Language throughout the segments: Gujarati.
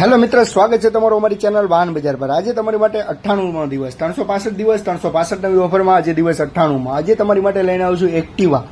હેલો મિત્ર, સ્વાગત છે તમારું અમારી ચેનલ વાહન બજાર પર। આજે તમારી માટે 98મો દિવસ, 365 દિવસ 365 નવી ઓફરમાં આજે દિવસ 98માં। આજે તમારી માટે લઈને આવું છું એક્ટિવા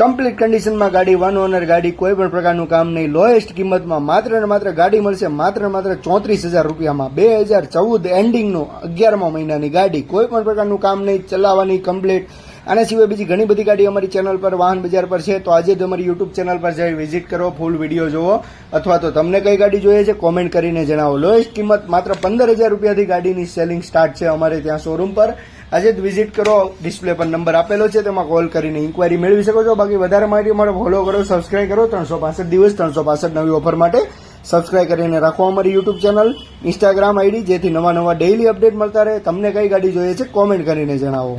કમ્પ્લીટ કન્ડિશનમાં ગાડી, વન ઓનર ગાડી, કોઈ પણ પ્રકારનું કામ નહીં, લોએસ્ટ કિંમતમાં માત્ર ને માત્ર ગાડી મળશે માત્ર 34,000 રૂપિયામાં। 2014 એન્ડિંગનો 11મા મહિનાની ગાડી, કોઈ પણ પ્રકારનું કામ નહીં, ચલાવવાની કમ્પ્લીટ। આના સિવાય બીજી ઘણી બધી ગાડી અમારી ચેનલ પર વાહન બજાર પર છે, તો આજે તમારી યુટ્યુબ ચેનલ પર જઈ વિઝિટ કરો, ફૂલ વિડીયો જુઓ, અથવા તો તમને કઈ ગાડી જોઈએ છે કોમેન્ટ કરીને જણાવો। લોએસ્ટ કિંમત માત્ર 15,000 રૂપિયાથી ગાડીની સેલિંગ સ્ટાર્ટ છે અમારે ત્યાં શોરૂમ પર। આજે જ વિઝિટ કરો, ડિસ્પ્લે પર નંબર આપેલો છે, તેમાં કોલ કરીને ઇન્ક્વાયરી મેળવી શકો છો। બાકી વધારે માહિતી માટે ફોલો કરો, સબસ્ક્રાઇબ કરો। 365 દિવસ 365 નવી ઓફર માટે સબસ્ક્રાઇબ કરીને રાખો અમારી યુટ્યુબ ચેનલ, ઇન્સ્ટાગ્રામ આઈડી, જેથી નવા ડેઇલી અપડેટ મળતા રહે। તમને કઈ ગાડી જોઈએ છે કોમેન્ટ કરીને જણાવો।